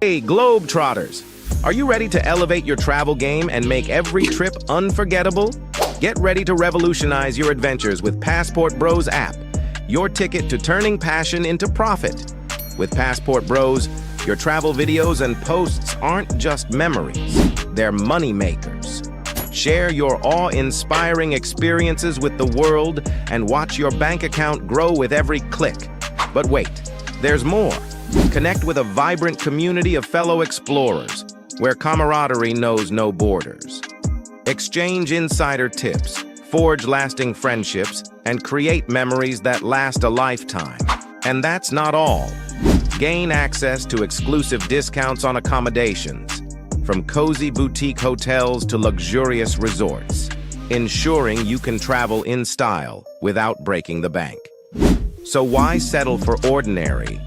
Hey, Globetrotters! Are you ready to elevate your travel game and make every trip unforgettable? Get ready to revolutionize your adventures with Passport Bros app, your ticket to turning passion into profit. With Passport Bros, your travel videos and posts aren't just memories, they're money makers. Share your awe-inspiring experiences with the world and watch your bank account grow with every click. But wait, there's more. Connect with a vibrant community of fellow explorers, where camaraderie knows no borders. Exchange insider tips, forge lasting friendships, and create memories that last a lifetime. And that's not all. Gain access to exclusive discounts on accommodations, from cozy boutique hotels to luxurious resorts, ensuring you can travel in style without breaking the bank. So why settle for ordinary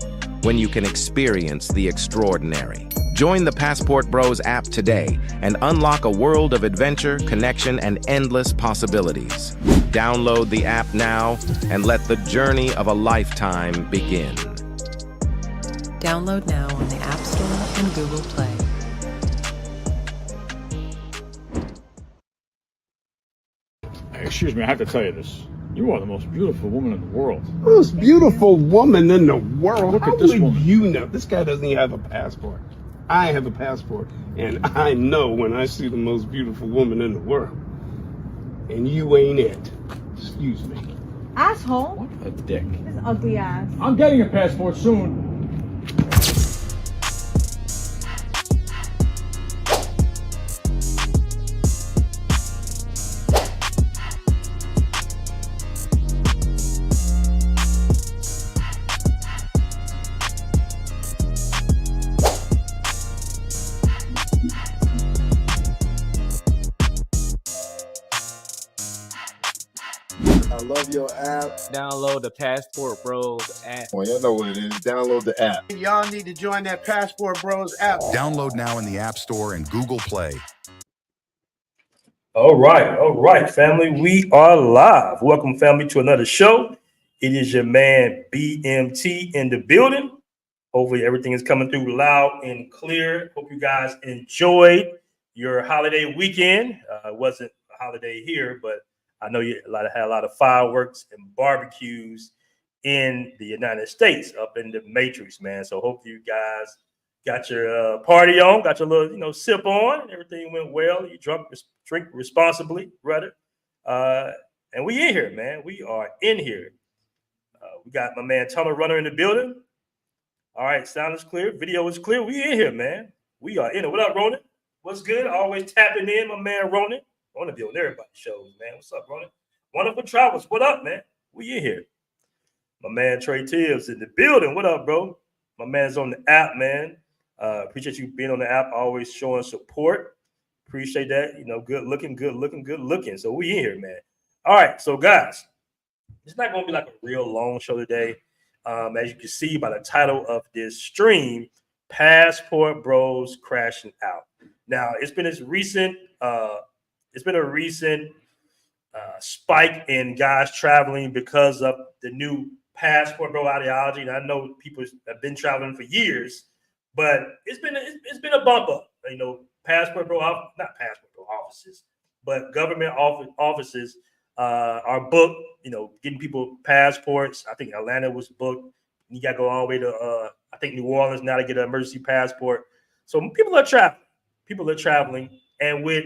when you can experience the extraordinary? Join the Passport Bros app today and unlock a world of adventure, connection, and endless possibilities. Download the app now and let the journey of a lifetime begin. Download now on the App Store and Google Play. Excuse me, I have to tell you this. You are the most beautiful woman in the world. Most beautiful woman in the world. Look How at this would woman. you know? This guy doesn't even have a passport. I have a passport, and I know when I see the most beautiful woman in the world. And you ain't it. Excuse me. Asshole. What a dick. This ugly ass. I'm getting a passport soon. I love your app. Download the Passport Bros app. Well, y'all know what it is. Download the app. Y'all need to join that Passport Bros app. Download now in the App Store and Google Play. All right, family. We are live. Welcome, family, to another show. It is your man BMT in the building. Hopefully, everything is coming through loud and clear. Hope you guys enjoyed your holiday weekend. It wasn't a holiday here, but I know you had a lot of fireworks and barbecues in the United States, up in the Matrix, man. So hope you guys got your party on, got your little, sip on. Everything went well. You drink responsibly, brother. And we in here, man. We are in here. We got my man Tunnel Runner in the building. All right, sound is clear. Video is clear. We in here, man. We are in it. What up, Ronan? What's good? Always tapping in, my man Ronan. I want to be on everybody's shows, man. What's up, Ronan? Wonderful Travels. What up, man? We in here. My man Trey Tibbs in the building. What up, bro? My man's on the app, man. Appreciate you being on the app, always showing support. Appreciate that. Good looking. So we in here, man. All right, so guys, it's not going to be like a real long show today. As you can see by the title of this stream, Passport Bros Crashing Out. Now, it's been a recent spike in guys traveling because of the new passport bro ideology. And I know people have been traveling for years, but it's been a bump up. Passport bro, not passport bro offices, but government offices are booked. Getting people passports. I think Atlanta was booked. You got to go all the way to I think New Orleans now to get an emergency passport. So people are traveling. And with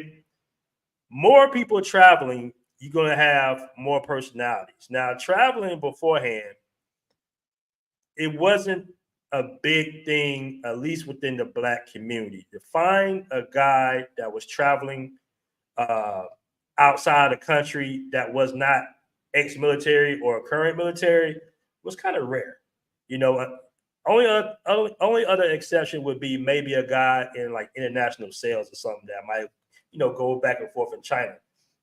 more people traveling, you're going to have more personalities. Now, traveling beforehand, it wasn't a big thing, at least within the Black community. To find a guy that was traveling outside the country that was not ex-military or current military was kind of rare. Only other exception would be maybe a guy in like international sales or something that might go back and forth in China.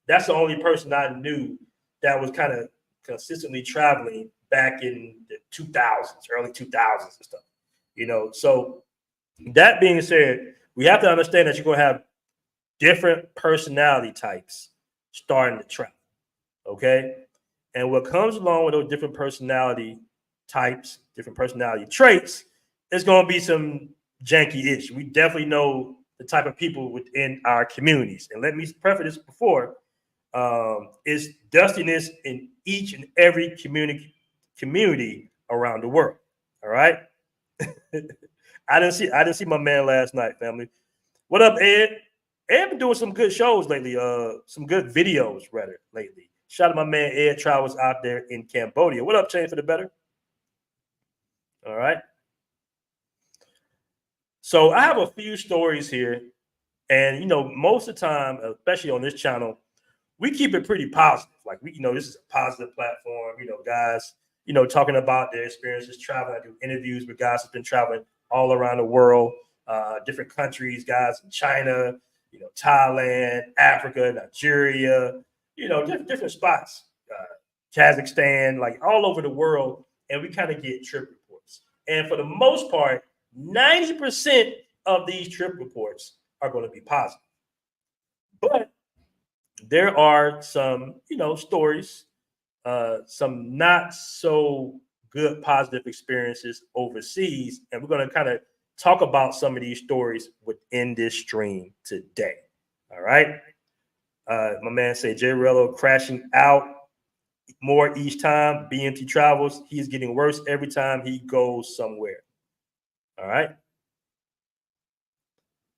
That's the only person I knew that was kind of consistently traveling back in the 2000s, early 2000s and stuff. So that being said, we have to understand that you're going to have different personality types starting to travel. Okay. And what comes along with those different personality types, different personality traits, is going to be some janky-ish. We definitely know the type of people within our communities. And let me preface this before. It's dustiness in each and every community around the world. All right. I didn't see my man last night, family. What up, Ed? Ed been doing some good shows lately, some good videos rather lately. Shout out to my man Ed Travels out there in Cambodia. What up, Chain for the Better? All right. So I have a few stories here. And most of the time, especially on this channel, we keep it pretty positive. Like this is a positive platform, guys, talking about their experiences traveling. I do interviews with guys who've been traveling all around the world, different countries, guys in China, Thailand, Africa, Nigeria, different spots, Kazakhstan, like all over the world. And we kind of get trip reports. And for the most part, 90% of these trip reports are going to be positive. But there are some, stories, some not so good positive experiences overseas. And we're going to kind of talk about some of these stories within this stream today. All right. My man said J-Rello crashing out more each time BMT travels. He's getting worse every time he goes somewhere. All right.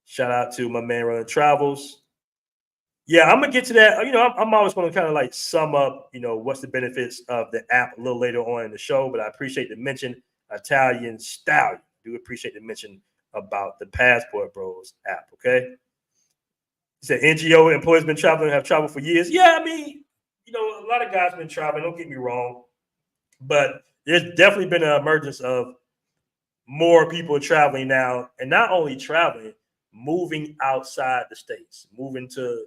Shout out to my man running travels. Yeah, I'm gonna get to that. I'm always going to kind of like sum up, what's the benefits of the app a little later on in the show. But I appreciate the mention Italian Stallion. Do appreciate the mention about the Passport Bros app. Okay. He said NGO employees have traveled for years. Yeah, I mean, a lot of guys have been traveling. Don't get me wrong, but there's definitely been an emergence of more people traveling now, and not only traveling, moving outside the states, moving to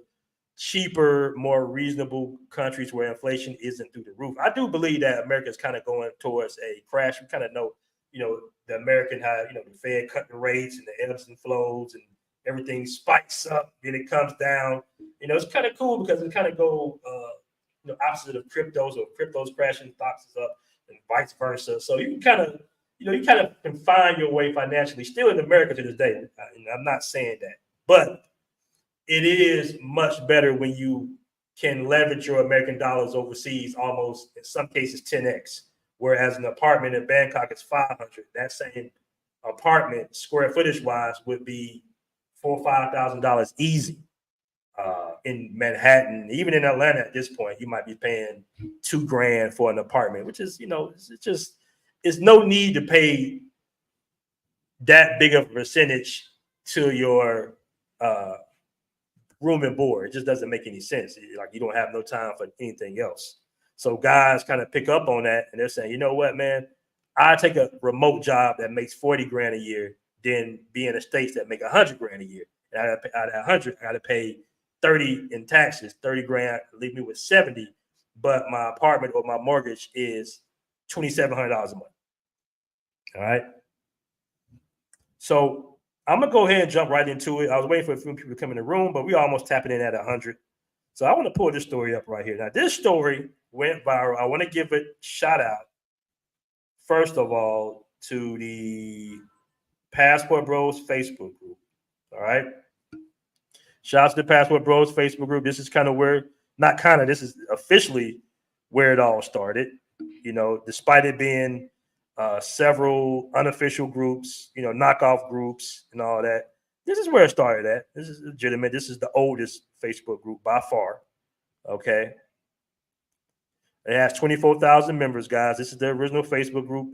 cheaper, more reasonable countries where inflation isn't through the roof. I do believe that America is kind of going towards a crash. We kind of know, the American, how, the Fed cut the rates and the ebbs and flows and everything spikes up, then it comes down. It's kind of cool because it kind of go, opposite of cryptos, or cryptos crashing, stocks is up, and vice versa. So you kind of can find your way financially still in America to this day. And I'm not saying that, but it is much better when you can leverage your American dollars overseas, almost in some cases 10x. Whereas an apartment in Bangkok is 500. That same apartment, square footage wise, would be $4,000 or $5,000 easy. In Manhattan, even in Atlanta at this point, you might be paying $2,000 for an apartment, which is, it's no need to pay that big of a percentage to your room and board. It just doesn't make any sense. Like, you don't have no time for anything else. So guys kind of pick up on that, and they're saying, you know what, man, I take a remote job that makes $40,000 a year than be in the States that make $100,000 a year. And out of that 100, I got to pay 30 in taxes. 30 grand leave me with 70, but my apartment or my mortgage is $2,700 a month. All right. So I'm gonna go ahead and jump right into it. I was waiting for a few people to come in the room, but we almost tapping in at 100. So I want to pull this story up right here. Now, this story went viral. I want to give it shout out, first of all, to the Passport Bros Facebook group. All right. Shout out to the Passport Bros Facebook group. This is kind of where, not kind of, this is officially where it all started. Despite it being several unofficial groups, knockoff groups and all that, this is where it started at. This is legitimate. This is the oldest Facebook group by far. Okay. It has 24,000 members, guys. This is the original Facebook group.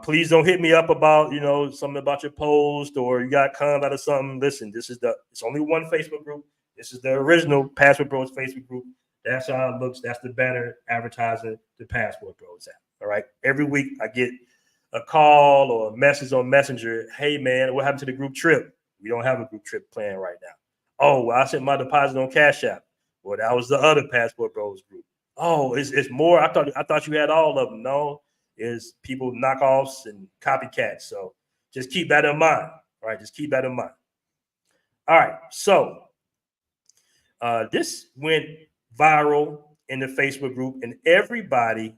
Please don't hit me up about, something about your post or you got conned out of something. Listen, it's only one Facebook group. This is the original Passport Bros Facebook group. That's how it looks. That's the banner advertising the Passport Bros app. All right. Every week I get a call or a message on Messenger. Hey, man, what happened to the group trip? We don't have a group trip plan right now. Oh, well, I sent my deposit on Cash App. Well, that was the other Passport Bros group. Oh, it's more. I thought you had all of them. No, it's people knockoffs and copycats. So just keep that in mind. All right, just keep that in mind. All right, so this went viral in the Facebook group, and everybody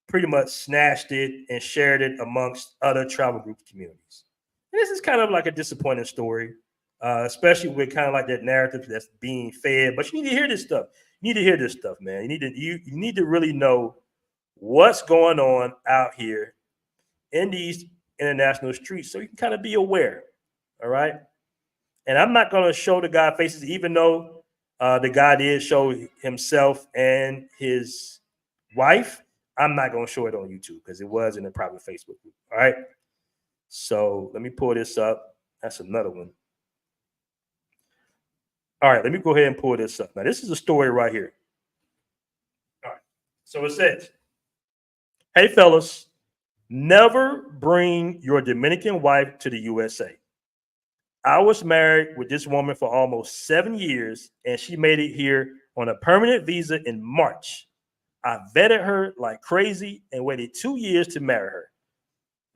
pretty much snatched it and shared it amongst other travel group communities. And this is kind of like a disappointing story, especially with kind of like that narrative that's being fed. But you need to hear this stuff. You need to hear this stuff, man. You need to really know what's going on out here in these international streets so you can kind of be aware. All right. And I'm not going to show the guy faces, even though the guy did show himself and his wife. I'm not going to show it on YouTube because it was in a private Facebook group. All right. So let me pull this up. That's another one. All right. Let me go ahead and pull this up. Now, this is a story right here. All right. So it says, hey, fellas, never bring your Dominican wife to the USA. I was married with this woman for almost 7 years, and she made it here on a permanent visa in March. I vetted her like crazy and waited 2 years to marry her.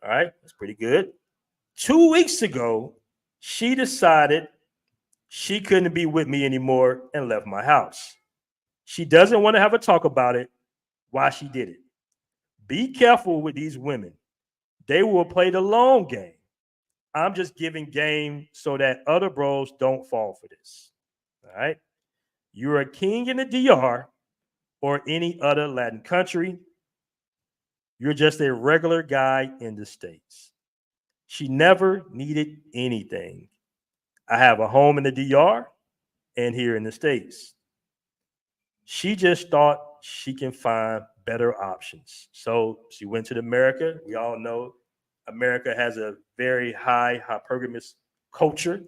All right, that's pretty good. 2 weeks ago, she decided she couldn't be with me anymore and left my house. She doesn't want to have a talk about it, why she did it. Be careful with these women. They will play the long game. I'm just giving game so that other bros don't fall for this. All right. You're a king in the DR or any other Latin country. You're just a regular guy in the States. She never needed anything. I have a home in the DR and here in the States. She just thought she can find better options. So she went to America. We all know America has a very high hypergamous culture,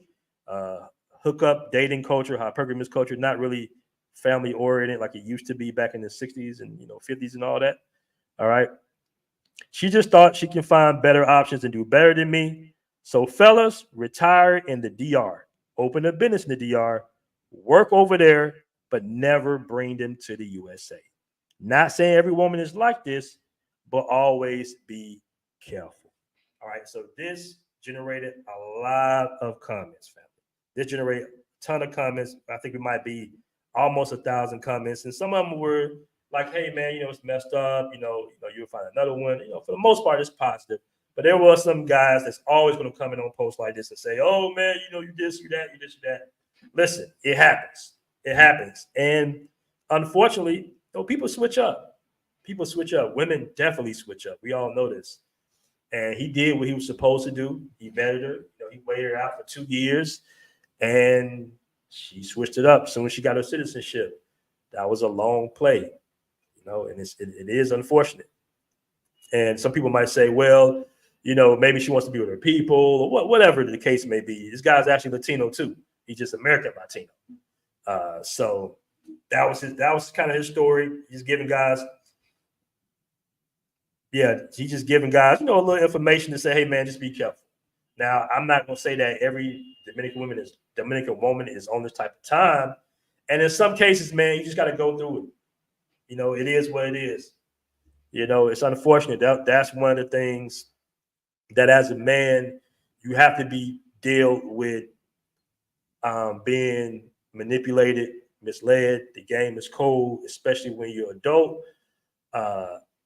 hookup dating culture, hypergamous culture, not really family oriented like it used to be back in the 60s and 50s and all that. All right. She just thought she can find better options and do better than me. So fellas, retire in the DR, open a business in the DR, work over there, but never bring them to the USA. Not saying every woman is like this, but always be careful. All right, so this generated a lot of comments, family. This generated a ton of comments. I think it might be almost 1,000 comments, and some of them were like, "Hey, man, it's messed up. You'll find another one." For the most part, it's positive. But there were some guys that's always going to come in on posts like this and say, "Oh, man, you this, you that, you this, you that." Listen, it happens. It happens, and unfortunately, people switch up. People switch up. Women definitely switch up. We all know this. And he did what he was supposed to do. He vetted her. He waited her out for 2 years, and she switched it up as soon as she got her citizenship. That was a long play, and it is unfortunate. And some people might say, well, maybe she wants to be with her people or whatever the case may be. This guy's actually Latino too. He's just American Latino. So that was kind of his story. He's giving guys. Yeah, he's just giving guys, a little information to say, hey, man, just be careful. Now, I'm not going to say that every Dominican woman is on this type of time. And in some cases, man, you just got to go through it. It is what it is. It's unfortunate. That's one of the things that as a man, you have to deal with being manipulated, misled. The game is cold, especially when you're an adult.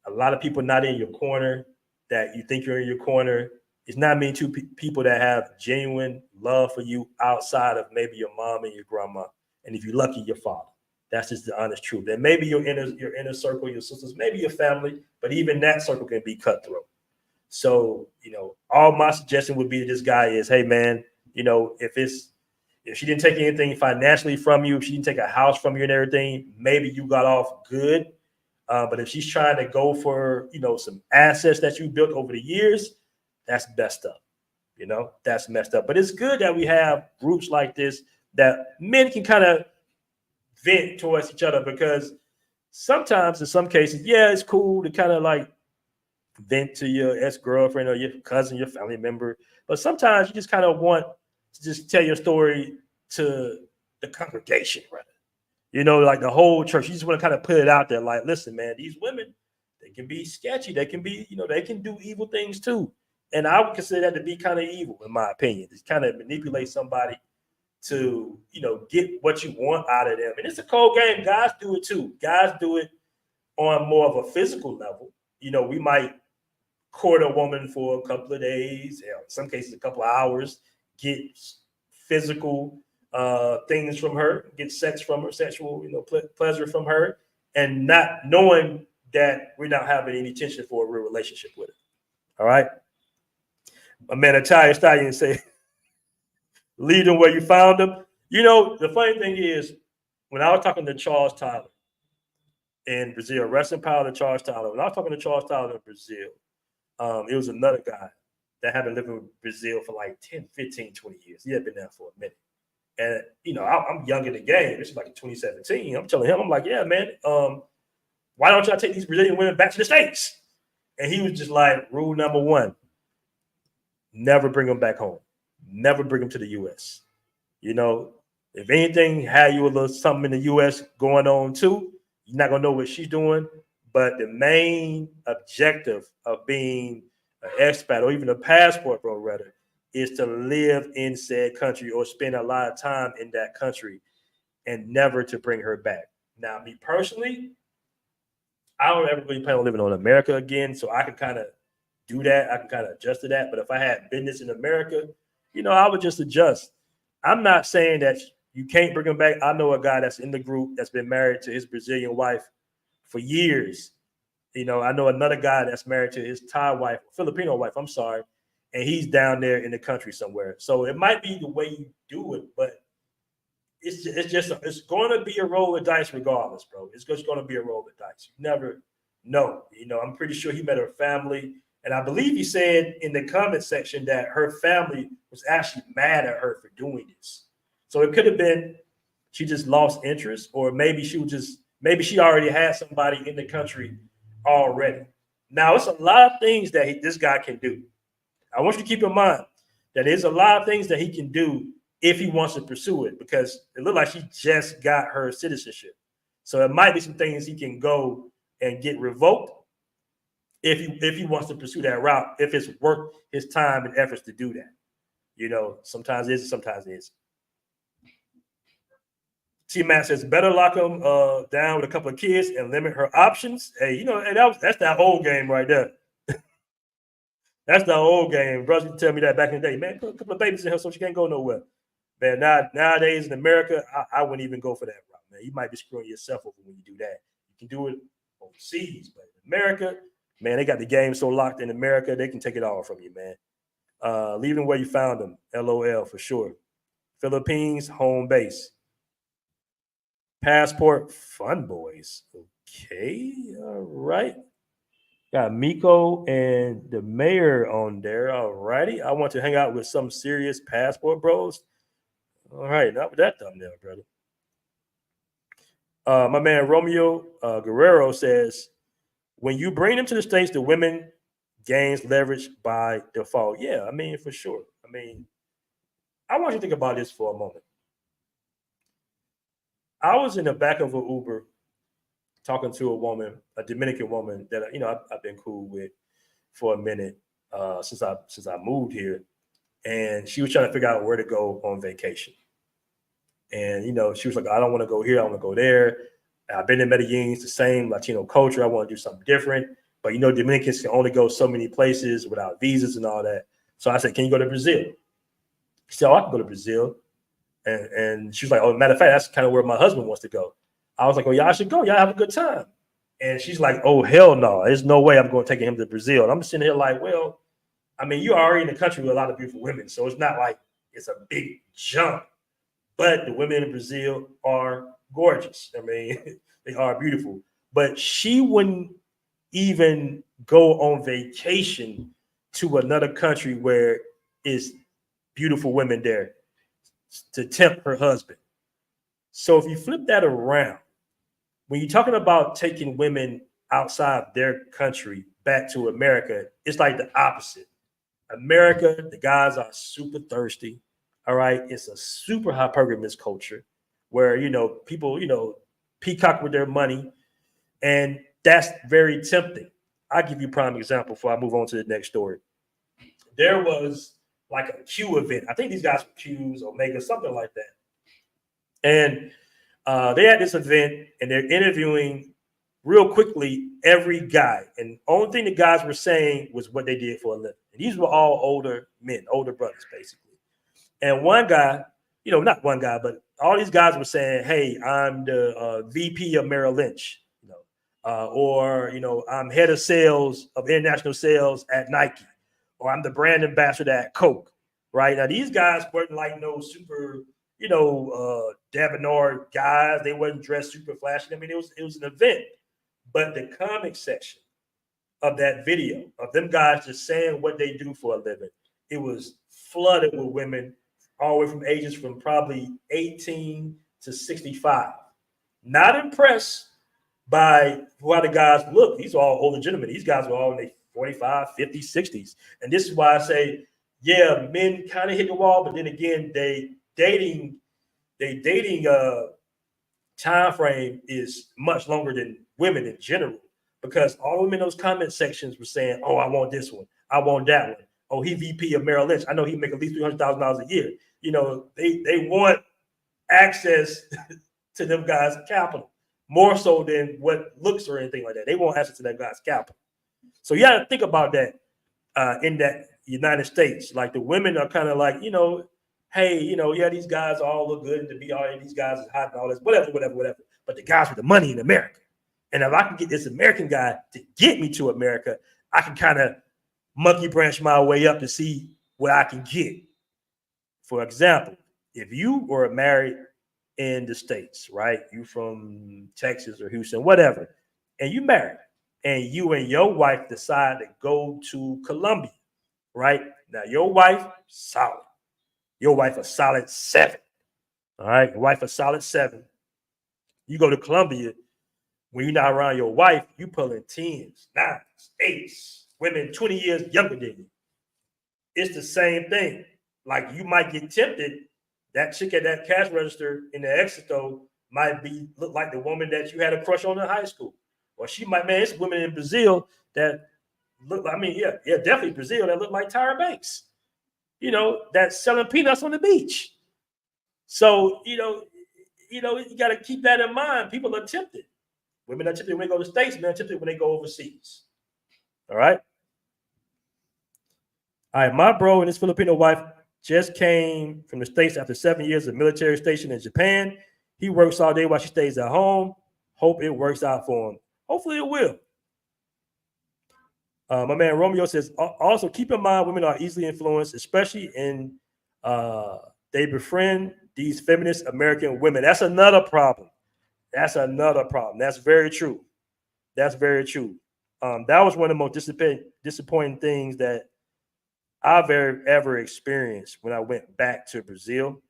A lot of people not in your corner that you think you're in your corner. It's not many two people that have genuine love for you outside of maybe your mom and your grandma. And if you're lucky, your father. That's just the honest truth. And maybe your inner circle, your sisters, maybe your family, but even that circle can be cutthroat. So, all my suggestion would be to this guy is, hey, man, if she didn't take anything financially from you, if she didn't take a house from you and everything, maybe you got off good. But if she's trying to go for, some assets that you built over the years, that's messed up. That's messed up. But it's good that we have groups like this that men can kind of vent towards each other, because sometimes in some cases, yeah, it's cool to kind of like vent to your ex-girlfriend or your cousin, your family member. But sometimes you just kind of want to just tell your story to the congregation, rather. Like the whole church. You just want to kind of put it out there like, listen, man, these women, they can be sketchy. They can be, they can do evil things too. And I would consider that to be kind of evil, in my opinion. It's kind of manipulate somebody to, get what you want out of them. And it's a cold game. Guys do it too. Guys do it on more of a physical level. We might court a woman for a couple of days, in some cases a couple of hours, get physical things from her, get sex from her, sexual pleasure from her, and not knowing that we're not having any intention for a real relationship with her. All right. My man Italian Stallion say, leave them where you found them. The funny thing is, when I was talking to Charles Tyler in Brazil, wrestling power to Charles Tyler, when I was talking to Charles Tyler in Brazil, it was another guy that had been living in Brazil for like 10, 15, 20 years. He had been there for a minute. And, I'm young in the game. This is like in 2017. I'm telling him, I'm like, yeah, man, why don't y'all take these Brazilian women back to the States? And he was just like, rule number one, never bring them back home. Never bring them to the U.S. If anything, have you a little something in the U.S. going on too, you're not going to know what she's doing. But the main objective of being an expat or even a passport bro, rather, is to live in said country or spend a lot of time in that country and never to bring her back. Now, me personally, I don't ever really plan on living in America again, so I can kind of do that. I can kind of adjust to that. But if I had business in America, I would just adjust. I'm not saying that you can't bring him back. I know a guy that's in the group that's been married to his Brazilian wife for years. I know another guy that's married to his Thai wife, Filipino wife, I'm sorry, and he's down there in the country somewhere. So it might be the way you do it, but it's going to be a roll of dice regardless, bro. It's just going to be a roll of dice. You never know. I'm pretty sure he met her family, and I believe he said in the comment section that her family was actually mad at her for doing this. So it could have been she just lost interest, or maybe she already had somebody in the country already. Now, it's a lot of things that this guy can do. I want you to keep in mind that there's a lot of things that he can do if he wants to pursue it, because it looked like she just got her citizenship. So it might be some things he can go and get revoked if he wants to pursue that route, if it's worth his time and efforts to do that. Sometimes it is, sometimes it isn't. T-Matt says, better lock him down with a couple of kids and limit her options. Hey, and that's that old game right there. That's the old game. Brothers used to tell me that back in the day. Man, put a couple of babies in her so she can't go nowhere. Man, nowadays in America, I wouldn't even go for that route, man. You might be screwing yourself over when you do that. You can do it overseas, but in America, man, they got the game so locked in America, they can take it all from you, man. Leave them where you found them. LOL for sure. Philippines, home base. Passport fun boys. Okay, all right. Got Miko and the mayor on there. All righty. I want to hang out with some serious passport bros. All right, not with that thumbnail, brother. My man Romeo Guerrero says, when you bring them to the States, the women gains leverage by default. Yeah, for sure. I want you to think about this for a moment. I was in the back of an Uber talking to a woman, a Dominican woman that I've been cool with for a minute since I moved here, and she was trying to figure out where to go on vacation. And she was like, I don't want to go here, I want to go there. I've been in Medellin, it's the same Latino culture. I want to do something different, but Dominicans can only go so many places without visas and all that. So I said, can you go to Brazil? She said, I can go to Brazil. And she was like, oh, matter of fact, that's kind of where my husband wants to go. I was like, well, y'all should go. Y'all have a good time. And she's like, oh, hell no. There's no way I'm going to take him to Brazil. And I'm sitting here like, well, you're already in a country with a lot of beautiful women. So it's not like it's a big jump. But the women in Brazil are gorgeous. They are beautiful. But she wouldn't even go on vacation to another country where it's beautiful women there to tempt her husband. So if you flip that around, when you're talking about taking women outside their country back to America, it's like the opposite. America, the guys are super thirsty. All right. It's a super hypergamous culture where, people, peacock with their money. And that's very tempting. I'll give you a prime example before I move on to the next story. There was like a Q event. I think these guys were Qs, Omega, something like that. And they had this event and they're interviewing real quickly, every guy, and only thing the guys were saying was what they did for a living. And these were all older men, older brothers, basically. And one guy, not one guy, but all these guys were saying, "Hey, I'm the VP of Merrill Lynch, or I'm head of sales of international sales at Nike, or I'm the brand ambassador at Coke." Right now, these guys weren't like no super, debonair guys. They wasn't dressed super flashy. I mean, it was an event. But the comment section of that video of them guys just saying what they do for a living, it was flooded with women all the way from ages from probably 18 to 65. Not impressed by how the guys look. These are all older gentlemen. These guys were all in their 45, 50s, 60s. And this is why I say, yeah, men kind of hit the wall, but then again, they dating time frame is much longer than women in general, because all the women in those comment sections were saying, "Oh, I want this one. I want that one. Oh, he VP of Merrill Lynch. I know he make at least $300,000 a year." They want access to them guys' capital more so than what looks or anything like that. They want access to that guy's capital. So you got to think about that in that United States. Like, the women are kind of like, hey, yeah, these guys all look good to be all, these guys is hot and all this, whatever. But the guys with the money in America. And if I can get this American guy to get me to America, I can kind of monkey branch my way up to see what I can get. For example, if you were married in the States, right? You from Texas or Houston, whatever, and you married, and you and your wife decide to go to Colombia, right? Now, your wife, solid. Your wife a solid 7. All right. Your wife a solid 7. You go to Colombia, when you're not around your wife, you pulling 10s, 9s, 8s, women 20 years younger than you. It's the same thing. Like, you might get tempted. That chick at that cash register in the Exito might look like the woman that you had a crush on in high school. Or she might, man, it's women in Brazil that look, definitely Brazil, that look like Tyra Banks. That's selling peanuts on the beach. So, you got to keep that in mind. People are tempted. Women are tempted when they go to the States, men are tempted when they go overseas. All right. All right. My bro and his Filipino wife just came from the States after 7 years of military station in Japan. He works all day while she stays at home. Hope it works out for him. Hopefully it will. My man Romeo says, also keep in mind women are easily influenced, especially in they befriend these feminist American women. That's another problem. That's very true. That was one of the most disappointing things that I've ever experienced when I went back to Brazil,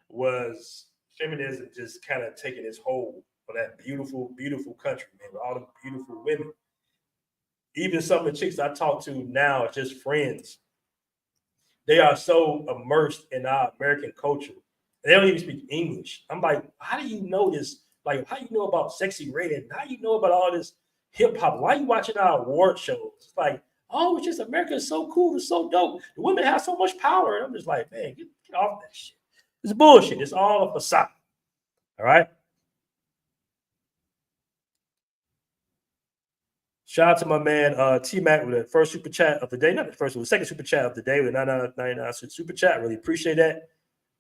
was feminism just kind of taking its hold on that beautiful, beautiful country, man, with all the beautiful women. Even some of the chicks I talk to now are just friends. They are so immersed in our American culture. They don't even speak English. I'm like, how do you know this? Like, how do you know about sexy red? And how do you know about all this hip hop? Why are you watching our award shows? It's like, oh, it's just America is so cool. It's so dope. The women have so much power. And I'm just like, man, get off that shit. It's bullshit. It's all a facade. All right. Shout out to my man T-Mac with the first super chat of the day. Not the first, it was the second super chat of the day with 99 super chat. Really appreciate that.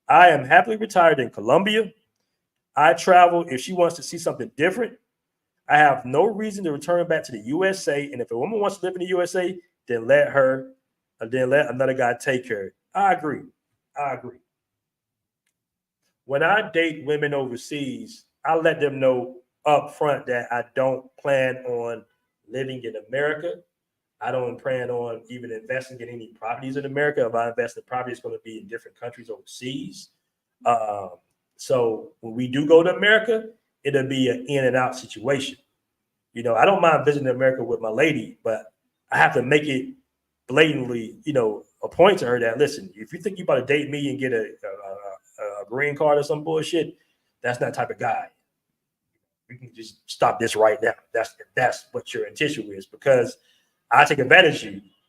I am happily retired in Colombia. I travel if she wants to see something different. I have no reason to return back to the USA. And if a woman wants to live in the USA, then let another guy take her. I agree. When I date women overseas, I let them know up front that I don't plan on living in America. I don't plan on even investing in any properties in America. If I invest in property, it's going to be in different countries overseas. So when we do go to America, it'll be an in and out situation. I don't mind visiting America with my lady, but I have to make it blatantly, a point to her that, listen, if you think you're about to date me and get a green card or some bullshit, that's not the type of guy. We can just stop this right now. That's what your intention is, because I take advantage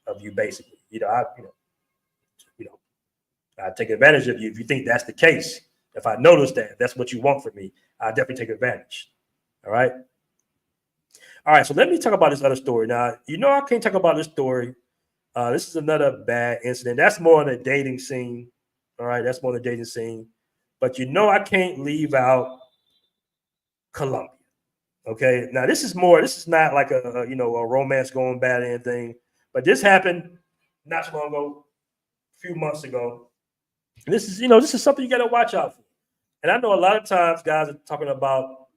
of you basically. I take advantage of you if you think that's the case. If I notice that that's what you want from me, I definitely take advantage. All right. All right, so let me talk about this other story. Now, I can't talk about this story. This is another bad incident. That's more on the dating scene. All right, that's more on the dating scene. But I can't leave out Colombia. Okay, now this is not like a romance going bad or anything, but this happened not so long ago, a few months ago. And this is something you got to watch out for. And I know a lot of times guys are talking about,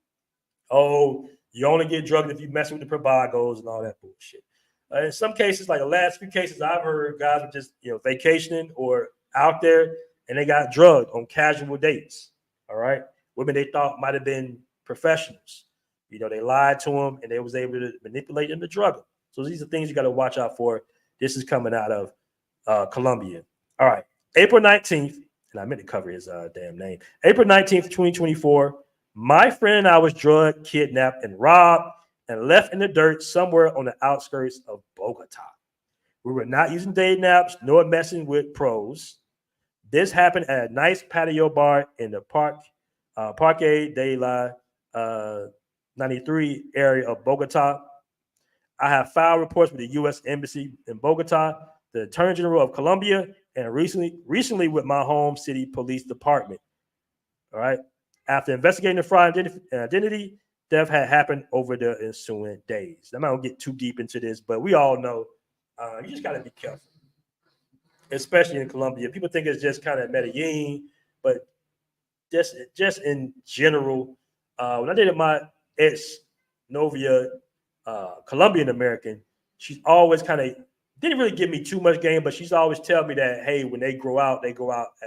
oh, you only get drugged if you mess with the Provagos and all that bullshit. In some cases, like the last few cases I've heard, guys are just vacationing or out there and they got drugged on casual dates. All right, women they thought might have been professionals. They lied to them and they was able to manipulate them to drug them. So these are things you got to watch out for. This is coming out of Colombia. All right, April 19th, and I meant to cover his damn name. April 19th, 2024. My friend and I was drugged, kidnapped, and robbed and left in the dirt somewhere on the outskirts of Bogota. We were not using dating apps nor messing with pros. This happened at a nice patio bar in the Parque de la 93 area of Bogota. I have filed reports with the U.S. Embassy in Bogota, the Attorney General of Colombia, and recently with my home city police department. All right. After investigating the fraud identity, theft had happened over the ensuing days. I'm not going to get too deep into this, but we all know you just got to be careful, especially in Colombia. People think it's just kind of Medellin, but just in general, when I dated my ex-novia, Colombian American, she's always kind of didn't really give me too much game, but she's always tell me that, hey, when they go out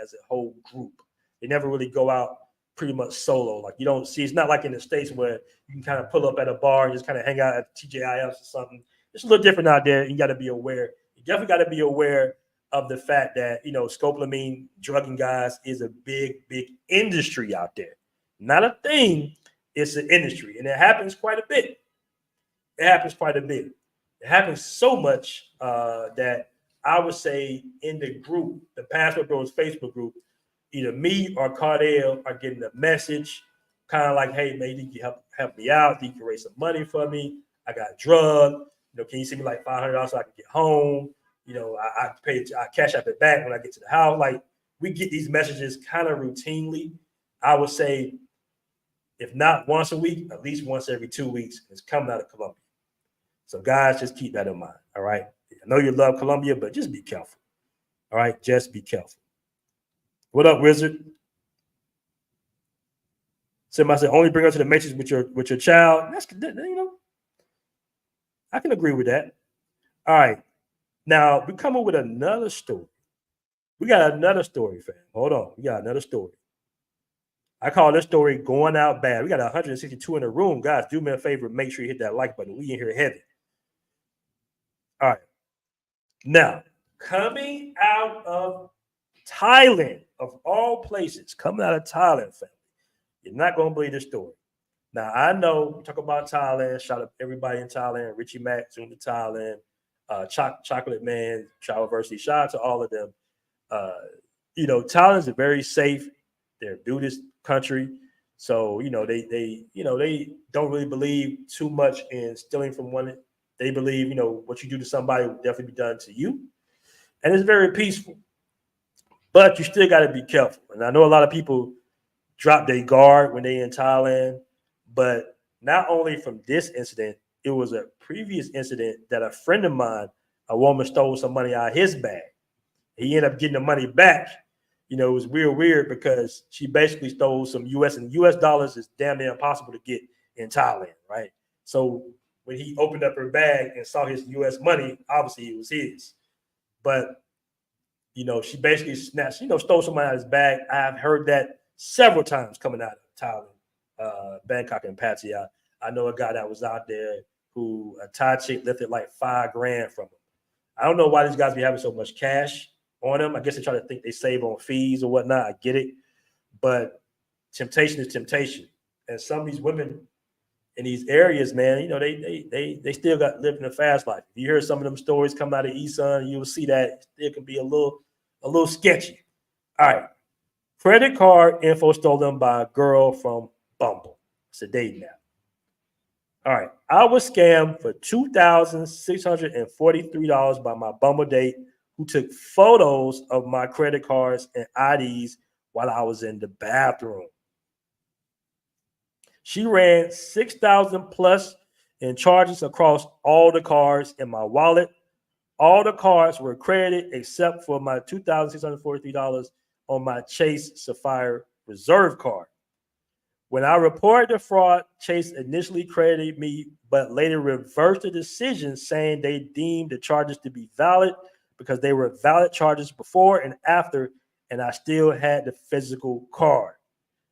as a whole group. They never really go out pretty much solo. Like you don't see, it's not like in the States where you can kind of pull up at a bar and just kind of hang out at TJIS or something. It's a little different out there. You got to be aware. You definitely got to be aware of the fact that, scopolamine drugging guys is a big, big industry out there. Not a thing. It's an industry. And it happens quite a bit. It happens so much that I would say in the group, the Passport Bros Facebook group, either me or Cardell are getting a message, kind of like, hey, maybe you can help me out. You can raise some money for me. I got drugged. Can you send me like $500 so I can get home? I cash out it back when I get to the house. Like we get these messages kind of routinely. I would say, if not once a week, at least once every 2 weeks. It's coming out of Colombia. So guys, just keep that in mind. All right. I know you love Colombia, but just be careful. All right. Just be careful. What up, Wizard? Somebody said only bring her to the matrix with your child. That's I can agree with that. All right. Now we come up with another story. We got another story, fam. Hold on. We got another story. I call this story going out bad. We got 162 in the room. Guys, do me a favor. Make sure you hit that like button. We in here heavy. All right. Now, coming out of Thailand, of all places, coming out of Thailand, family. You're not going to believe this story. Now, I know we talk about Thailand. Shout out everybody in Thailand. Richie Mack, Zoom to Thailand. Chocolate Man, Travelversity. Shout out to all of them. Thailand's a very safe. They're a Buddhist country. So, they don't really believe too much in stealing from one. They believe, what you do to somebody will definitely be done to you. And it's very peaceful. But you still got to be careful. And I know a lot of people drop their guard when they're in Thailand. But not only from this incident, it was a previous incident that a friend of mine, a woman stole some money out of his bag. He ended up getting the money back. It was weird because she basically stole some US, and US dollars is damn near impossible to get in Thailand, right? So when he opened up her bag and saw his US money, obviously it was his. But, she basically snatched, stole some money out of his bag. I've heard that several times coming out of Thailand, Bangkok and Pattaya. I know a guy that was out there who a Thai chick lifted like $5,000 from him. I don't know why these guys be having so much cash on them. I guess they try to think they save on fees or whatnot. I get it. But temptation is temptation. And some of these women in these areas, man, they still got living a fast life. If you hear some of them stories come out of Eastern, you will see that it can be a little sketchy. All right. Credit card info stolen by a girl from Bumble. It's a dating app. All right. I was scammed for $2,643 by my bumble date who took photos of my credit cards and IDs while I was in the bathroom. She ran 6,000 plus in charges across all the cards in my wallet. All the cards were credited except for my $2,643 on my Chase Sapphire Reserve card. When I reported the fraud, Chase initially credited me, but later reversed the decision, saying they deemed the charges to be valid because they were valid charges before and after, and I still had the physical card.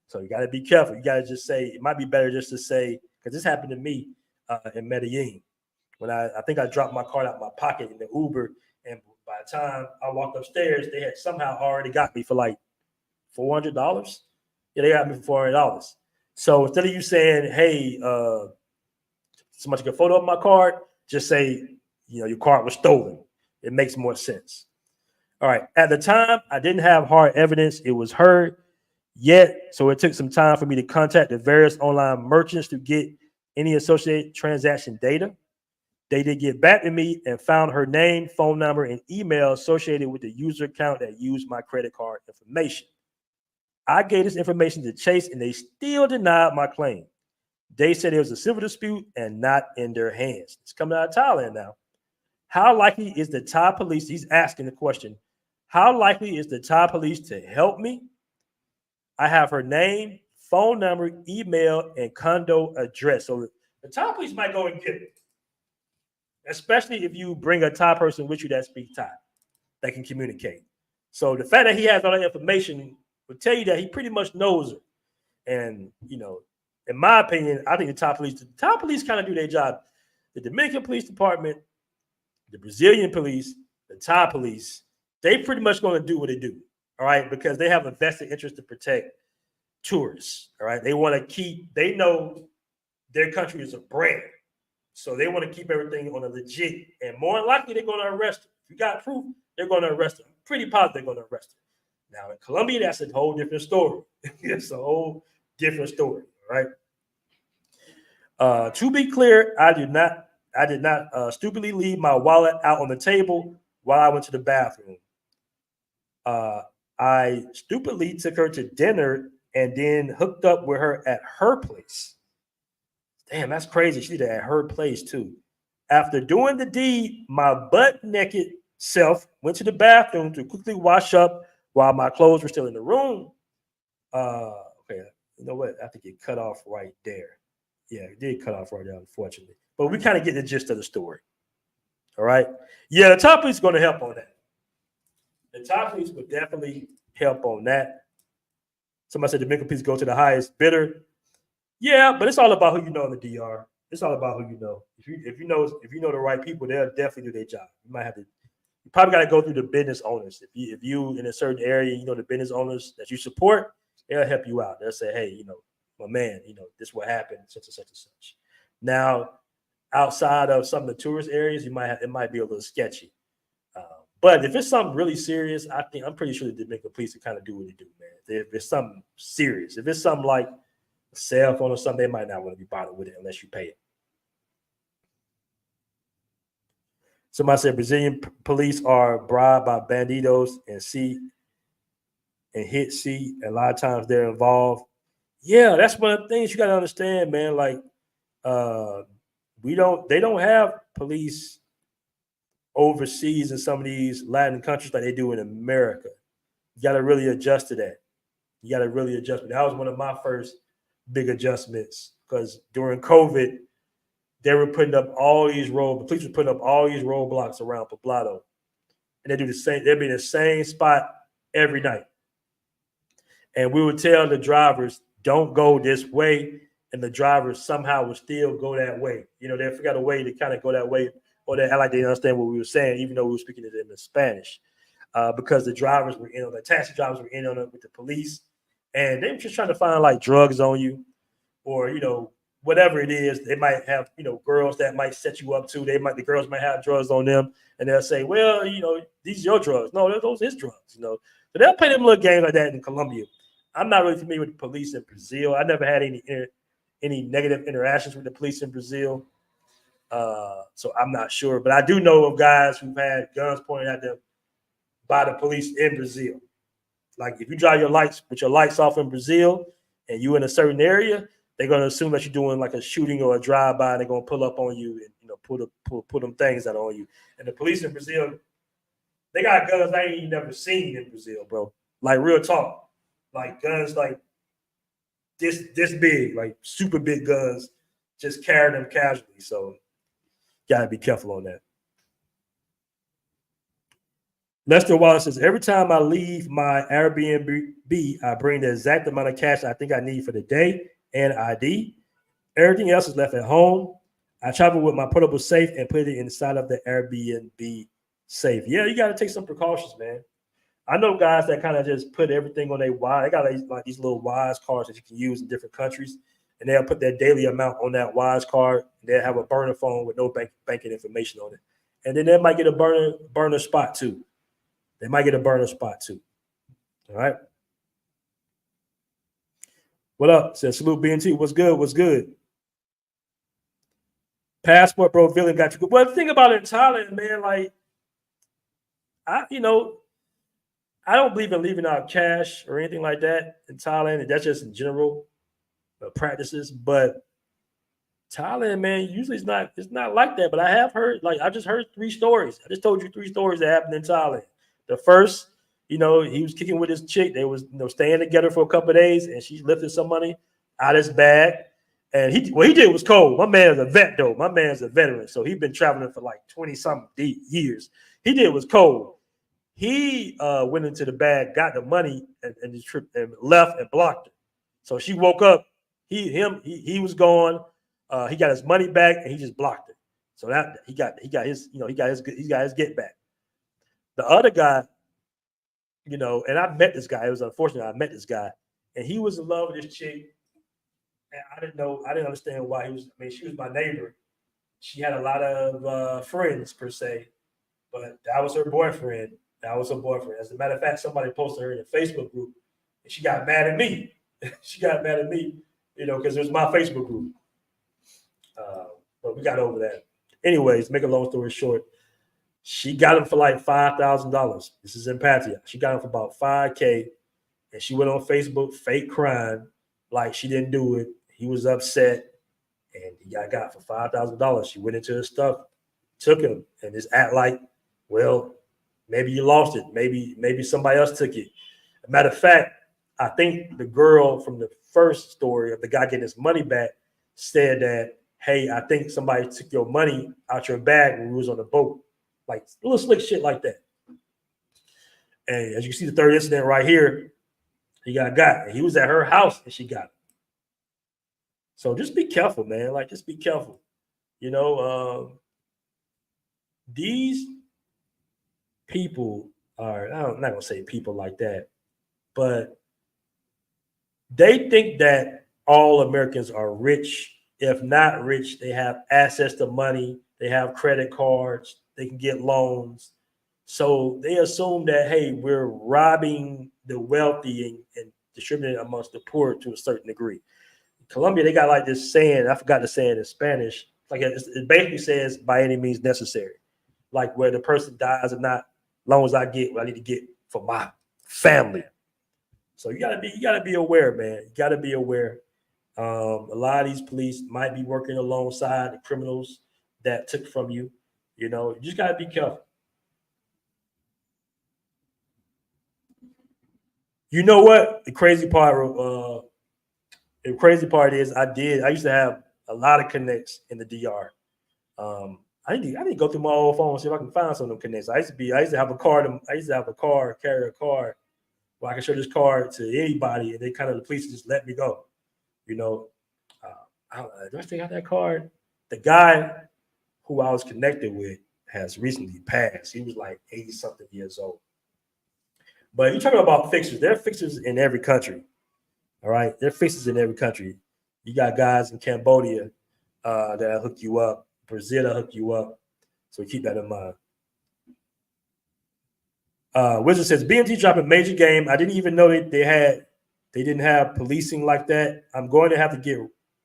So you got to be careful. You got to just say, it might be better just to say, because this happened to me in Medellin. When I think I dropped my card out of my pocket in the Uber, and by the time I walked upstairs, they had somehow already got me for like $400. Yeah, they got me for $400. So instead of you saying, hey, somebody took a photo of my card, just say, your card was stolen. It makes more sense. All right. At the time, I didn't have hard evidence it was her yet, so it took some time for me to contact the various online merchants to get any associated transaction data. They did get back to me and found her name, phone number, and email associated with the user account that used my credit card information. I gave this information to Chase, and they still denied my claim. They said it was a civil dispute and not in their hands. It's coming out of Thailand now. How likely is the Thai police? He's asking the question. How likely is the Thai police to help me? I have her name, phone number, email, and condo address. So the Thai police might go and get it, especially if you bring a Thai person with you that speaks Thai, that can communicate. So the fact that he has all that information will tell you that he pretty much knows her. And, in my opinion, I think the Thai police kind of do their job. The Dominican Police Department, the Brazilian police, the Thai police, they pretty much going to do what they do, all right, because they have a vested interest to protect tourists, all right? They know their country is a brand, so they want to keep everything on a legit, and more than likely, they're going to arrest them. If you got proof, they're going to arrest them. I'm pretty positive they're going to arrest them. Now, in Colombia, that's a whole different story. It's a whole different story, all right? To be clear, I did not stupidly leave my wallet out on the table while I went to the bathroom. I stupidly took her to dinner and then hooked up with her at her place. Damn, that's crazy. She did it at her place too. After doing the deed, my butt naked self went to the bathroom to quickly wash up while my clothes were still in the room. Okay, you know what? I think it cut off right there. Yeah, it did cut off right there, unfortunately. But we kind of get the gist of the story. All right. Yeah, the Thai police is going to help on that. The Thai police would definitely help on that. Somebody said the Dominican police go to the highest bidder. Yeah, but it's all about who you know in the DR. It's all about who you know. If you know the right people, they'll definitely do their job. You probably got to go through the business owners. If you in a certain area, the business owners that you support, they'll help you out. They'll say, hey, my man, this is what happened, such and such and such. Now, outside of some of the tourist areas, it might be a little sketchy. But if it's something really serious, I'm pretty sure the Dominican police will kind of do what they do, man. If it's something serious, if it's something like a cell phone or something, they might not want to be bothered with it unless you pay it. Somebody said Brazilian police are bribed by bandidos and hit C. A lot of times they're involved. Yeah, that's one of the things you got to understand, man. Like, they don't have police overseas in some of these Latin countries like they do in America. You got to really adjust to that. That was one of my first big adjustments because during COVID, they were putting up all these the police were putting up all these roadblocks around Poblado. And they do the same, they'd be in the same spot every night. And we would tell the drivers, don't go this way. And the drivers somehow would still go that way. They figured out a way to kind of go that way, or they act like they understand what we were saying, even though we were speaking to them in Spanish. Because the drivers were in on the taxi drivers were in on it with the police. And they were just trying to find like drugs on you or, whatever it is. They might have, girls that might set you up too. The girls might have drugs on them and they'll say, well, these are your drugs. No, those are his drugs, So they'll play them little games like that in Colombia. I'm not really familiar with the police in Brazil. I never had any any negative interactions with the police in Brazil. So I'm not sure, but I do know of guys who've had guns pointed at them by the police in Brazil. Like if you drive your lights with your lights off in Brazil and you in a certain area, they're gonna assume that you're doing like a shooting or a drive-by, and they're gonna pull up on you and pull them things out on you. And the police in Brazil, they got guns I ain't never seen in Brazil, bro. Like real talk, like guns like this big, like super big guns, just carrying them casually. So gotta be careful on that. Lester Wallace says, every time I leave my Airbnb, I bring the exact amount of cash I think I need for the day and ID. Everything else is left at home. I travel with my portable safe and put it inside of the Airbnb safe. Yeah, you got to take some precautions, man. I know guys that kind of just put everything on their wire. They got like these little Wise cards that you can use in different countries, and they'll put their daily amount on that Wise card. They'll have a burner phone with no banking information on it. And then they might get a burner spot too. They might get a burner spot too. All right. What up? Says salute BNT. What's good? What's good? Passport bro villain got you good. Well, the thing about it in Thailand, man, like I don't believe in leaving out cash or anything like that in Thailand. And that's just in general practices. But Thailand, man, usually it's not like that. But I have heard, I just heard 3 stories. I just told you 3 stories that happened in Thailand. The first, he was kicking with his chick. They was staying together for a couple of days, and she lifted some money out of his bag. And what he did was cold. My man's a vet, though. My man's a veteran, so he's been traveling for like 20-something years. He did was cold. He went into the bag, got the money, and left and blocked her. So she woke up. He was gone. He got his money back, and he just blocked her. So that he got his get back. The other guy, and I met this guy. It was unfortunate. I met this guy, and he was in love with this chick. And I didn't understand why he was. I mean, she was my neighbor. She had a lot of friends per se, but that was her boyfriend. As a matter of fact, somebody posted her in a Facebook group, and she got mad at me. Because it was my Facebook group. But we got over that. Anyways, make a long story short. She got him for like $5,000. This is in Pattaya. She got him for about $5K, and she went on Facebook, fake crying, like she didn't do it. He was upset, and he got for $5,000. She went into his stuff, took him, and just act like, well, maybe you lost it. Maybe somebody else took it. As a matter of fact, I think the girl from the first story of the guy getting his money back said that, hey, I think somebody took your money out your bag when we was on the boat. Like little slick shit like that. And as you see the third incident right here, he got. And he was at her house and she got him. So just be careful, man. Like, just be careful. These people are, I'm not going to say people like that, but they think that all Americans are rich. If not rich, they have access to money. They have credit cards. They can get loans. So they assume that, hey, we're robbing the wealthy and distributing it amongst the poor to a certain degree. In Colombia, they got like this saying, I forgot to say it in Spanish. Like it basically says, by any means necessary. Like where the person dies or not, as long as I get what I need to get for my family. So you gotta be aware, man. You gotta be aware. A lot of these police might be working alongside the criminals that took from you. You just got to be careful. You know what? The crazy part is I used to have a lot of connects in the DR. I need to go through my old phone and see if I can find some of them connects. I used to have a card, carry a card where I can show this card to anybody, and the police just let me go. Do I still have that card? The guy who I was connected with has recently passed. He was like 80-something years old. But you're talking about fixers. There are fixers in every country. All right? There are fixers in every country. You got guys in Cambodia that'll hook you up. Brazil will hook you up. So keep that in mind. Wizard says, BMT dropped a major game. I didn't even know they didn't have policing like that. I'm going to have to get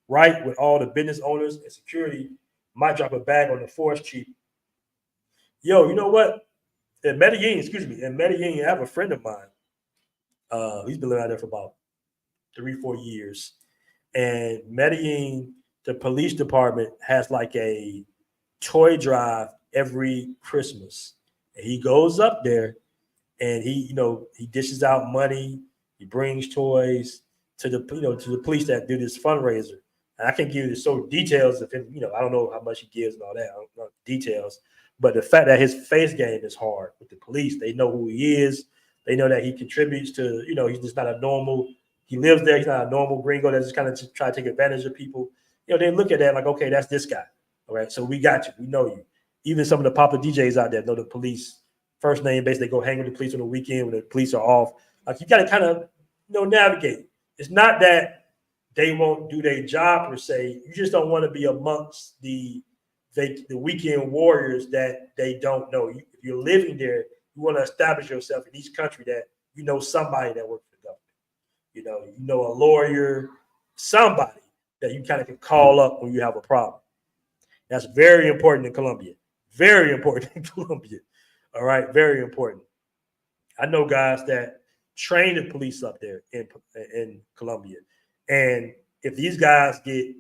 right, with all the business owners and security, might drop a bag on the forest cheap. Yo, you know what? In Medellin, I have a friend of mine. He's been living out there for about 3-4 years. And Medellin, the police department has like a toy drive every Christmas. And he goes up there and he dishes out money. He brings toys to the police that do this fundraiser. And I can't give you the details of him. I don't know how much he gives and all that. I don't know details. But the fact that his face game is hard with the police, they know who he is. They know that he contributes to, he's just not a normal. He lives there. He's not a normal gringo that's just kind of try to take advantage of people. They look at that like, okay, that's this guy. All right, so we got you. We know you. Even some of the popular DJs out there know the police first name base. They go hang with the police on the weekend when the police are off. Like you got to kind of navigate. It's not that they won't do their job per se. You just don't want to be amongst the weekend warriors that they don't know. If you're living there, you want to establish yourself in each country that you know somebody that works for the government. You know a lawyer, somebody that you kind of can call up when you have a problem. That's very important in Colombia. Very important in Colombia. All right, very important. I know guys that train the police up there in Colombia. And if these guys get,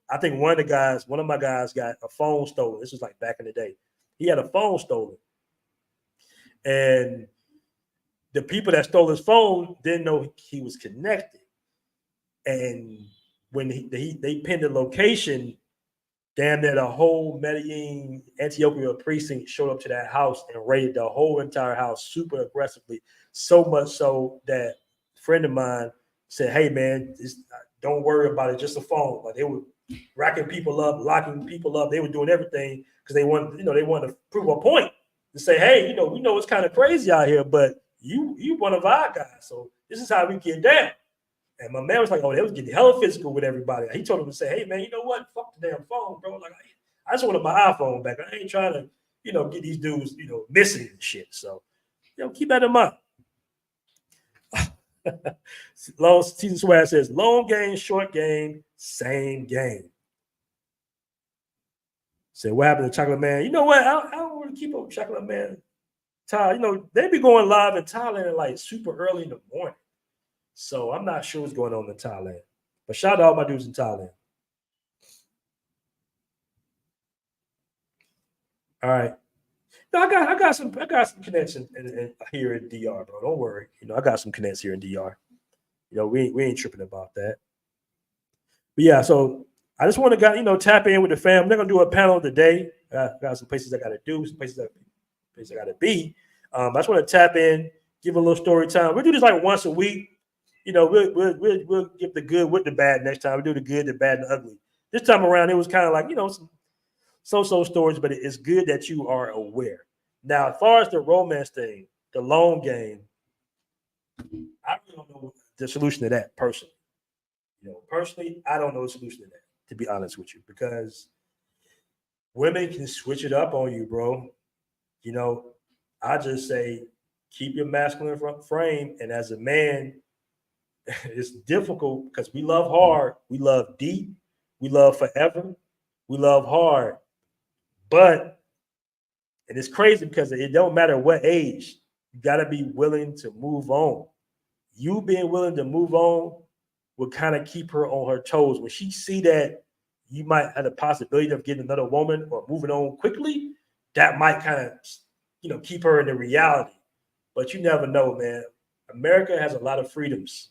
I think one of my guys got a phone stolen. This was like back in the day. He had a phone stolen. And the people that stole his phone didn't know he was connected. And when they pinned the location, damn near the whole Medellin, Antioquia precinct showed up to that house and raided the whole entire house super aggressively. So much so that a friend of mine said, hey, man, don't worry about it. Just a phone. Like they were racking people up, locking people up. They were doing everything because they wanted to prove a point to say, hey, we know it's kind of crazy out here, but you one of our guys. So this is how we get down. And my man was like, oh, they was getting hella physical with everybody. He told him to say, hey, man, you know what? Fuck the damn phone, bro. Like, I just wanted my iPhone back. I ain't trying to, get these dudes, missing and shit. So, keep that in mind. Long Season Swag says, long game, short game, same game. Say, what happened to Chocolate Man? You know what? I don't want to keep up with Chocolate Man. They be going live in Thailand like super early in the morning. So I'm not sure what's going on in Thailand. But shout out to all my dudes in Thailand. All right. No, I got some connections here in DR, bro. Don't worry. I got some connections here in DR. We ain't tripping about that. But yeah, so I just want to tap in with the fam. I'm not gonna do a panel today. I got some places I gotta do, some places I gotta be. I just want to tap in, give a little story time. We'll do this like once a week. We'll give the good with the bad next time. We'll do the good, the bad, and the ugly. This time around, it was kind of like, some so-so stories, but it's good that you are aware. Now, as far as the romance thing, the long game, I really don't know the solution to that personally. Personally, I don't know the solution to that, to be honest with you, because women can switch it up on you, bro. I just say keep your masculine frame, and as a man, it's difficult because we love hard, we love deep, we love forever, we love hard. But, and it's crazy because it don't matter what age, you got to be willing to move on. You being willing to move on will kind of keep her on her toes. When she see that you might have the possibility of getting another woman or moving on quickly, that might kind of, keep her in the reality. But you never know, man. America has a lot of freedoms.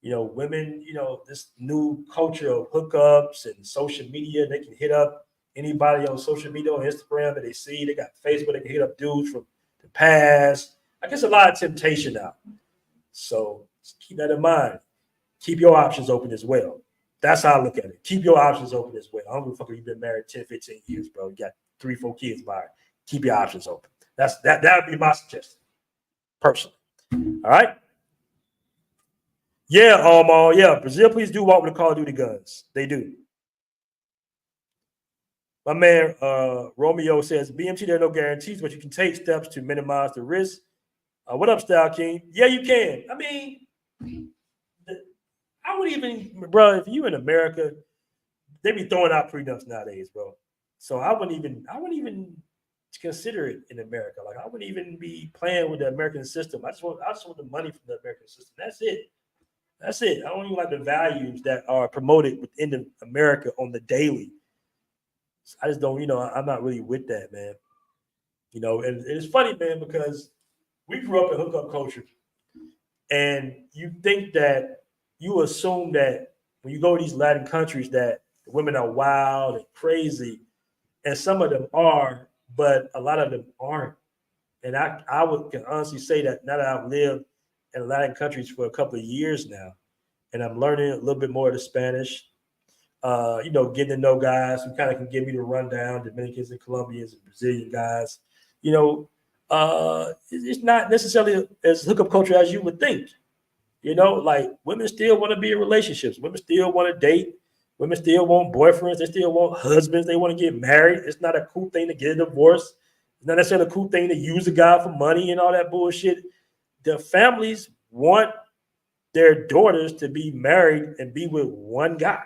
Women, this new culture of hookups and social media, they can hit up anybody on social media, on Instagram that they see. They got Facebook, they can hit up dudes from the past. I guess a lot of temptation out. So keep that in mind. Keep your options open as well. That's how I look at it. Keep your options open as well. I don't give a fuck if you've been married 10, 15 years, bro. You got 3-4 kids by it. Keep your options open. That would be my suggestion, personally. All right. Yeah, Brazil, please do walk with the Call of Duty guns. They do. My man Romeo says, BMT, there are no guarantees, but you can take steps to minimize the risk. What up, Style King? Yeah, you can. I mean, I would even, bro, if you in America, they be throwing out prenups nowadays, bro. So I wouldn't even consider it in America. Like I wouldn't even be playing with the American system. I just want the money from the American system. That's it. That's it. I don't even like the values that are promoted within America on the daily. I just don't, I'm not really with that, man. And it's funny, man, because we grew up in hookup culture. And you think that you assume that when you go to these Latin countries that the women are wild and crazy, and some of them are, but a lot of them aren't. And I can honestly say that now that I've lived in Latin countries for a couple of years now, and I'm learning a little bit more of the Spanish, getting to know guys who kind of can give me the rundown, Dominicans and Colombians and Brazilian guys. It's not necessarily as hookup culture as you would think. Like women still want to be in relationships. Women still want to date. Women still want boyfriends. They still want husbands. They want to get married. It's not a cool thing to get a divorce. It's not necessarily a cool thing to use a guy for money and all that bullshit. The families want their daughters to be married and be with one guy.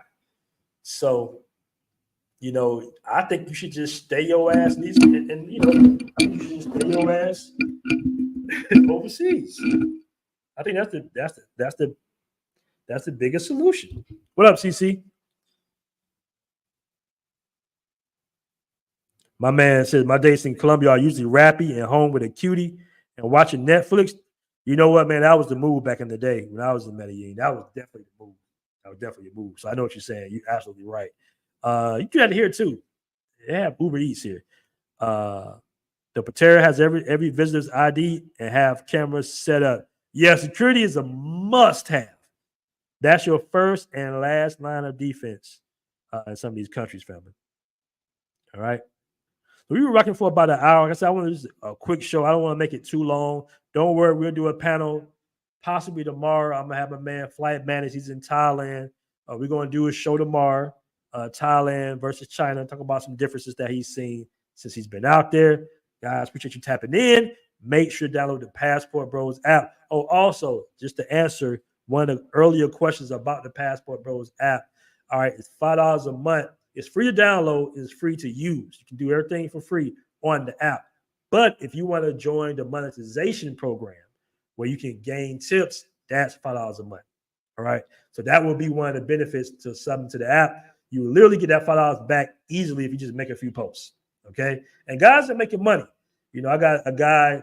So, I think you should just stay your ass and you should stay your ass overseas. I think that's the biggest solution. What up, CC? My man says my dates in Colombia are usually rappy and home with a cutie and watching Netflix. You know what, man? That was the move back in the day when I was in Medellin. That was definitely the move. So I know what you're saying. You're absolutely right. You do that here too. They have Uber Eats here. The Patera has every visitor's ID and have cameras set up. Yeah, security is a must-have. That's your first and last line of defense in some of these countries, family. All right. So we were rocking for about an hour. Like I said, I want to do a quick show. I don't want to make it too long. Don't worry, we'll do a panel possibly tomorrow. I'm gonna have a man, Flight Manage. He's in Thailand. We're gonna do a show tomorrow. Thailand versus China. Talk about some differences that he's seen since he's been out there. Guys, appreciate you tapping in. Make sure to download the Passport Bros app. Oh, also, just to answer one of the earlier questions about the Passport Bros app. All right, it's $5 a month. It's free to download. It's free to use. You can do everything for free on the app. But if you want to join the monetization program where you can gain tips, that's $5 a month. All right. So that will be one of the benefits to subbing to the app. You will literally get that $5 back easily if you just make a few posts. Okay. And guys are making money. I got a guy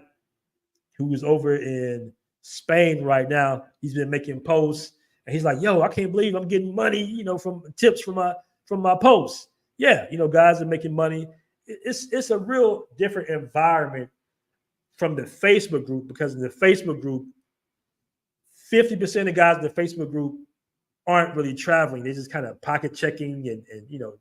who is over in Spain right now. He's been making posts and he's like, yo, I can't believe I'm getting money, from tips from my posts. Yeah. Guys are making money. It's a real different environment from the Facebook group, because in the Facebook group, 50% of guys in the Facebook group aren't really traveling. They're just kind of pocket checking and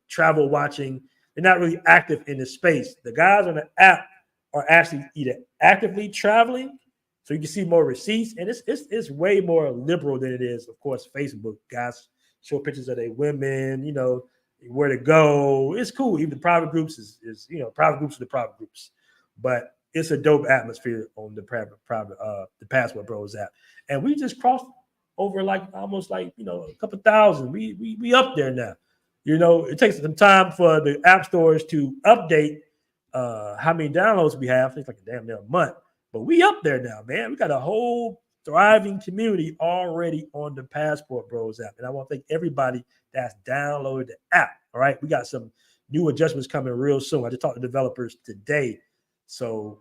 travel watching. They're not really active in the space. The guys on the app are actually either actively traveling, so you can see more receipts, and it's way more liberal than it is, of course, Facebook. Guys show pictures of their women, where to go. It's cool. Even the private groups is private groups are the private groups, but it's a dope atmosphere on the Passport Bros app. And we just crossed over almost a couple thousand. We up there now. It takes some time for the app stores to update how many downloads we have. It's like a damn near a month, but we up there now, man. We got a whole thriving community already on the Passport Bros app. And I want to thank everybody that's downloaded the app. All right. We got some new adjustments coming real soon. I just talked to developers today. So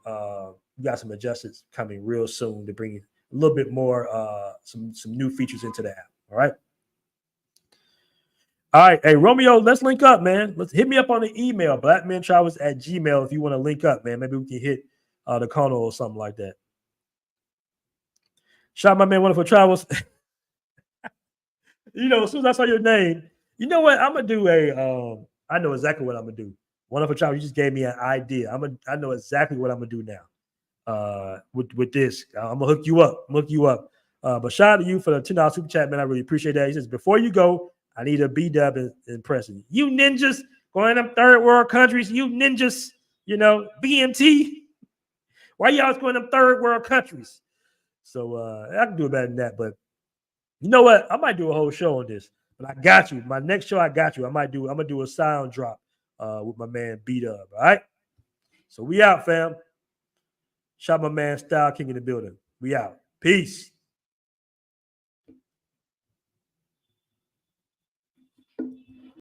we got some adjustments coming real soon to bring a little bit more, some new features into the app. All right. All right. Hey, Romeo, let's link up, man. Let's hit me up on the email, blackmentravels@gmail.com, if you want to link up, man. Maybe we can hit the Kono or something like that. Shout out my man, Wonderful Travels. As soon as I saw your name, you know what? I'm going to do I know exactly what I'm going to do. Wonderful Travels, you just gave me an idea. I know exactly what I'm going to do now with this. I'm going to hook you up. But shout out to you for the $10 super chat, man. I really appreciate that. He says, before you go, I need a B-dub impressing. You ninjas going to them third world countries, you ninjas, BMT. Why y'all going to them third world countries? So I can do it better than that, but You know what? I might do a whole show on this, but I got you. My next show, I got you. I'm gonna do a sound drop with my man B-Dub. All right. So we out, fam. Shout my man Style King in the building. We out. Peace.